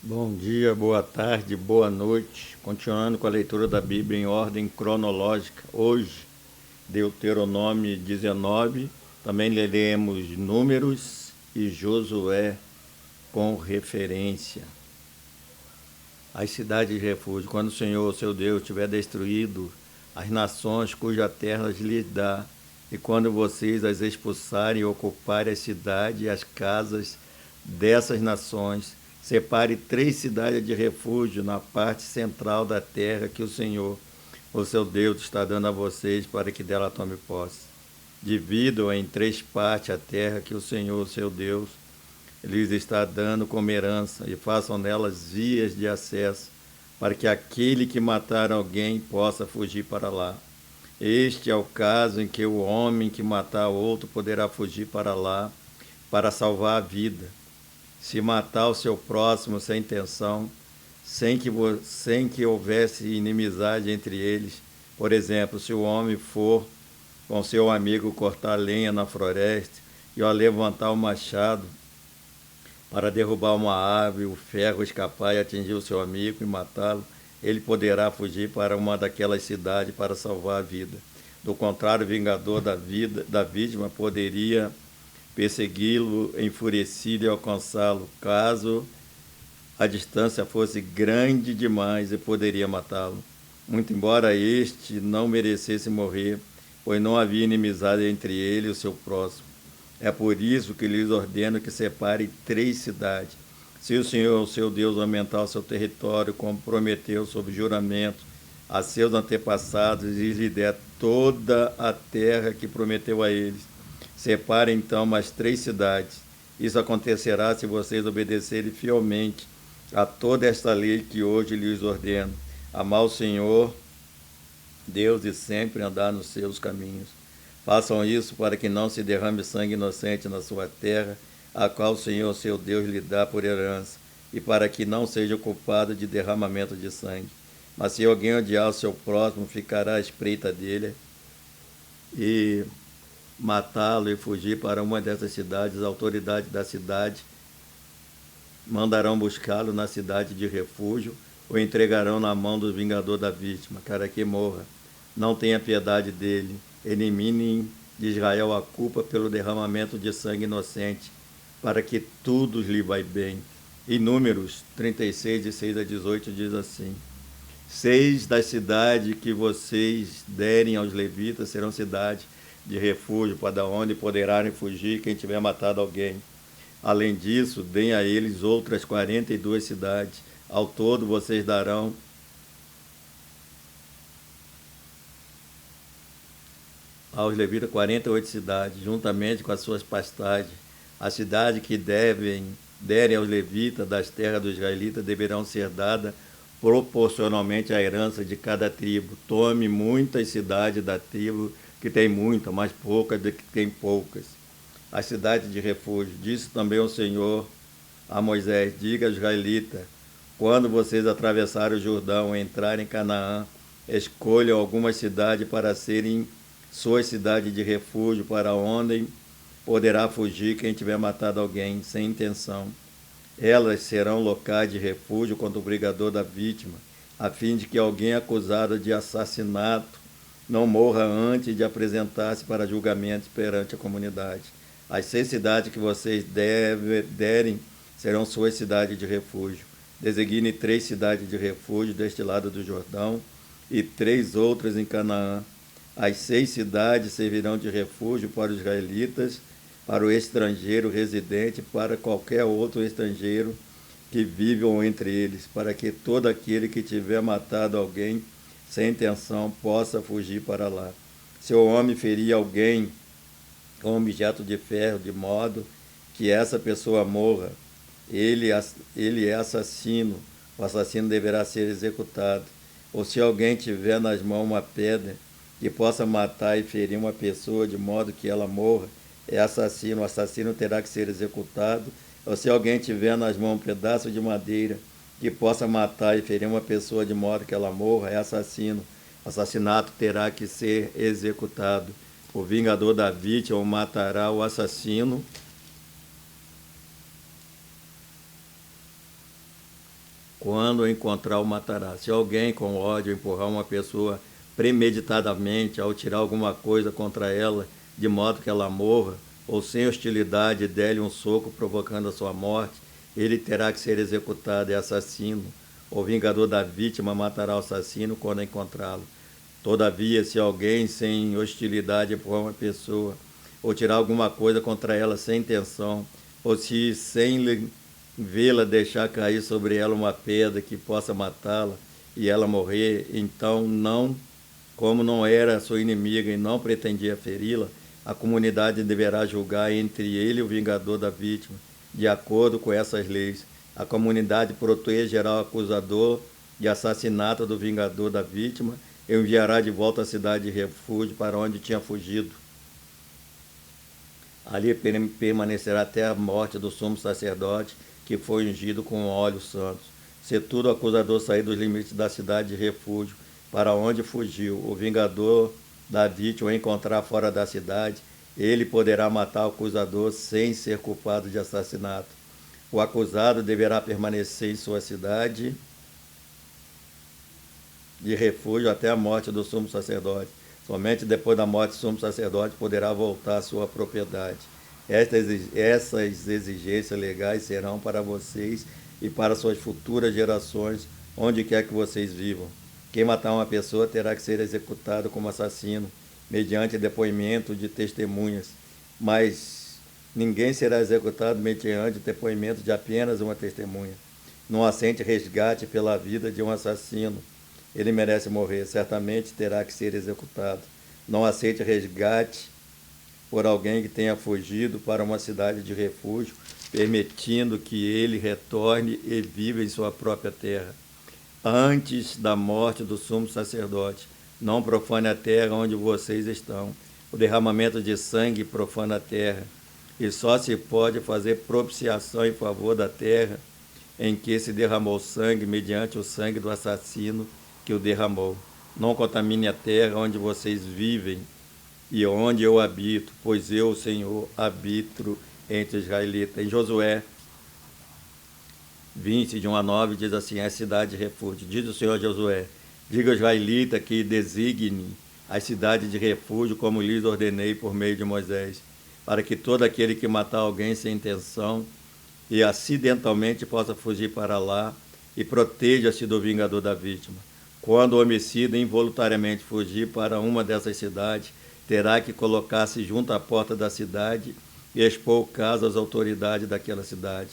Bom dia, boa tarde, boa noite. Continuando com a leitura da Bíblia em ordem cronológica. Hoje, Deuteronômio 19, também leremos Números e Josué com referência. As cidades de refúgio. Quando o Senhor, seu Deus, tiver destruído as nações cuja terra lhes dá, e quando vocês as expulsarem e ocuparem as cidades e as casas dessas nações, separe 3 cidades de refúgio na parte central da terra que o Senhor, o seu Deus, está dando a vocês para que dela tome posse. Dividam em 3 partes a terra que o Senhor, seu Deus, lhes está dando como herança, e façam nelas vias de acesso, para que aquele que matar alguém possa fugir para lá. Este é o caso em que o homem que matar outro poderá fugir para lá, para salvar a vida. Se matar o seu próximo sem intenção, sem que houvesse inimizade entre eles, por exemplo, se o homem for com seu amigo cortar lenha na floresta e ao levantar o machado para derrubar uma árvore, o ferro escapar e atingir o seu amigo e matá-lo, ele poderá fugir para uma daquelas cidades para salvar a vida. Do contrário, o vingador da vítima poderia persegui-lo enfurecido e alcançá-lo, caso a distância fosse grande demais e poderia matá-lo. Muito embora este não merecesse morrer, pois não havia inimizade entre ele e o seu próximo. É por isso que lhes ordeno que separe 3 cidades. Se o Senhor, o seu Deus, aumentar o seu território, como prometeu sob juramento a seus antepassados, e lhe der toda a terra que prometeu a eles, separe então mais 3 cidades. Isso acontecerá se vocês obedecerem fielmente a toda esta lei que hoje lhes ordeno: amar o Senhor, Deus, e sempre andar nos seus caminhos. Façam isso para que não se derrame sangue inocente na sua terra, a qual o Senhor, seu Deus, lhe dá por herança, e para que não seja culpado de derramamento de sangue. Mas se alguém odiar o seu próximo, ficará à espreita dele e matá-lo e fugir para uma dessas cidades. As autoridades da cidade mandarão buscá-lo na cidade de refúgio ou entregarão na mão do vingador da vítima, para que morra. Não tenha piedade dele. Eliminem de Israel a culpa pelo derramamento de sangue inocente, para que tudo lhe vai bem. Em Números 36, de 6 a 18, diz assim: 6 das cidades que vocês derem aos levitas serão cidades de refúgio, para onde poderão fugir quem tiver matado alguém. Além disso, deem a eles outras 42 cidades. Ao todo, vocês darão aos levitas 48 cidades, juntamente com as suas pastagens. A cidade que derem aos levitas das terras dos israelitas deverão ser dada proporcionalmente à herança de cada tribo. Tome muitas cidades da tribo que tem muita, mas poucas do que tem poucas. As cidades de refúgio. Disse também o Senhor a Moisés: diga aos israelitas, quando vocês atravessarem o Jordão e entrarem em Canaã, escolham algumas cidades para serem suas cidades de refúgio, para onde poderá fugir quem tiver matado alguém sem intenção. Elas serão locais de refúgio contra o brigador da vítima, a fim de que alguém acusado de assassinato não morra antes de apresentar-se para julgamento perante a comunidade. As 6 cidades que vocês derem serão suas cidades de refúgio. Designe 3 cidades de refúgio deste lado do Jordão e 3 outras em Canaã. As 6 cidades servirão de refúgio para os israelitas, para o estrangeiro residente, para qualquer outro estrangeiro que vivam entre eles, para que todo aquele que tiver matado alguém sem intenção possa fugir para lá. Se o homem ferir alguém com objeto de ferro, de modo que essa pessoa morra, ele é assassino, o assassino deverá ser executado. Ou se alguém tiver nas mãos uma pedra que possa matar e ferir uma pessoa de modo que ela morra, é assassino, o assassino terá que ser executado. Ou se alguém tiver nas mãos um pedaço de madeira que possa matar e ferir uma pessoa de modo que ela morra, é assassino, o assassinato terá que ser executado. O vingador da vítima matará o assassino quando o encontrar o matará. Se alguém com ódio empurrar uma pessoa premeditadamente ao tirar alguma coisa contra ela, de modo que ela morra, ou sem hostilidade der-lhe um soco provocando a sua morte, ele terá que ser executado e assassino. O vingador da vítima matará o assassino quando encontrá-lo. Todavia, se alguém sem hostilidade empurrar uma pessoa, ou tirar alguma coisa contra ela sem intenção, ou se sem vê-la deixar cair sobre ela uma pedra que possa matá-la e ela morrer, então não, como não era sua inimiga e não pretendia feri-la, a comunidade deverá julgar entre ele e o vingador da vítima, de acordo com essas leis. A comunidade protegerá o acusador de assassinato do vingador da vítima e enviará de volta à cidade de refúgio para onde tinha fugido. Ali permanecerá até a morte do sumo sacerdote, que foi ungido com óleos santos. Se todo acusador sair dos limites da cidade de refúgio, para onde fugiu, o vingador da vítima o encontrar fora da cidade, ele poderá matar o acusador sem ser culpado de assassinato. O acusado deverá permanecer em sua cidade de refúgio até a morte do sumo sacerdote. Somente depois da morte do sumo sacerdote poderá voltar à sua propriedade. Essas exigências legais serão para vocês e para suas futuras gerações, onde quer que vocês vivam. Quem matar uma pessoa terá que ser executado como assassino, mediante depoimento de testemunhas, mas ninguém será executado mediante depoimento de apenas uma testemunha. Não aceite resgate pela vida de um assassino. Ele merece morrer, certamente terá que ser executado. Não aceite resgate por alguém que tenha fugido para uma cidade de refúgio, permitindo que ele retorne e viva em sua própria terra. Antes da morte do sumo sacerdote, não profane a terra onde vocês estão. O derramamento de sangue profana a terra, e só se pode fazer propiciação em favor da terra em que se derramou sangue, mediante o sangue do assassino que o derramou. Não contamine a terra onde vocês vivem e onde eu habito, pois eu, o Senhor, habito entre os israelitas. Em Josué 20, de 1 a 9, diz assim: é cidade de refúgio. Diz o Senhor a Josué: diga aos israelitas que designe as cidades de refúgio, como lhes ordenei por meio de Moisés, para que todo aquele que matar alguém sem intenção e acidentalmente possa fugir para lá e proteja-se do vingador da vítima. Quando o homicida involuntariamente fugir para uma dessas cidades, terá que colocar-se junto à porta da cidade e expor o caso às autoridades daquela cidade.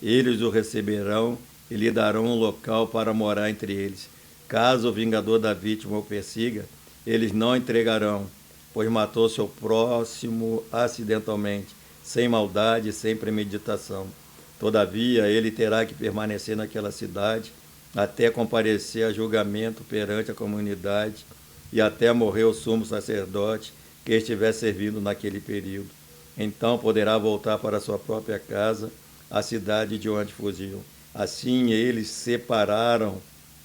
Eles o receberão e lhe darão um local para morar entre eles. Caso o vingador da vítima o persiga, eles não entregarão, pois matou seu próximo acidentalmente, sem maldade e sem premeditação. Todavia, ele terá que permanecer naquela cidade até comparecer a julgamento perante a comunidade e até morrer o sumo sacerdote que estiver servindo naquele período. Então poderá voltar para sua própria casa, a cidade de onde fugiu. Assim eles separaram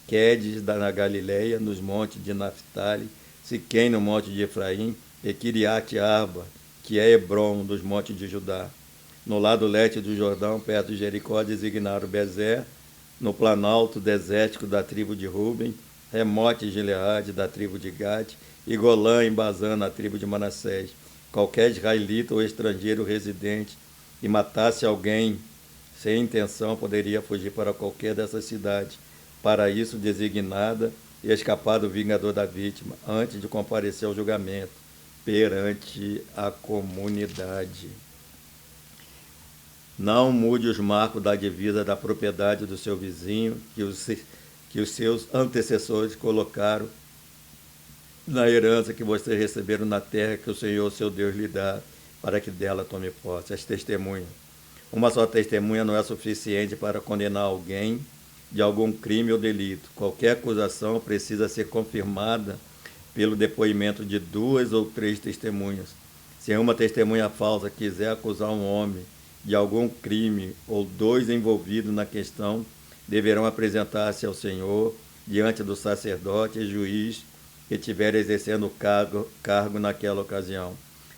Quedes na Galileia, nos montes de Naftali, Siquém no monte de Efraim, e Quiriate Arba, que é Hebrom, dos montes de Judá. No lado leste do Jordão, perto de Jericó, designaram Bezer, no planalto desértico da tribo de Ruben, Remote e Gileade, da tribo de Gade, e Golã em Bazã, na tribo de Manassés. Qualquer israelita ou estrangeiro residente e matasse alguém sem intenção poderia fugir para qualquer dessas cidades, para isso designada, e escapar do vingador da vítima, antes de comparecer ao julgamento perante a comunidade. Não mude os marcos da divisa da propriedade do seu vizinho, que os seus antecessores colocaram na herança que vocês receberam na terra que o Senhor, seu Deus, lhe dá, para que dela tome posse. As testemunhas. Uma só testemunha não é suficiente para condenar alguém de algum crime ou delito. Qualquer acusação precisa ser confirmada pelo depoimento de 2 ou 3 testemunhas. Se uma testemunha falsa quiser acusar um homem de algum crime ou 2 envolvidos na questão, deverão apresentar-se ao Senhor diante do sacerdote e juiz que estiver exercendo o cargo naquela ocasião.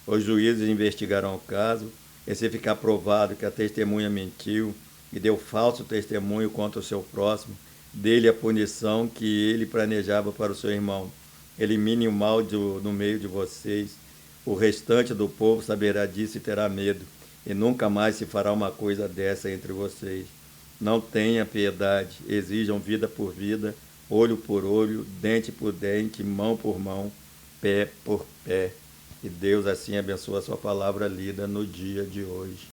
Os juízes investigarão o caso, e se ficar provado que a testemunha mentiu e deu falso testemunho contra o seu próximo, dele a punição que ele planejava para o seu irmão. Elimine o mal no meio de vocês. O restante do povo saberá disso e terá medo, e nunca mais se fará uma coisa dessa entre vocês. Não tenha piedade, exijam vida por vida, olho por olho, dente por dente, mão por mão, pé por pé. E Deus assim abençoa a sua palavra lida no dia de hoje.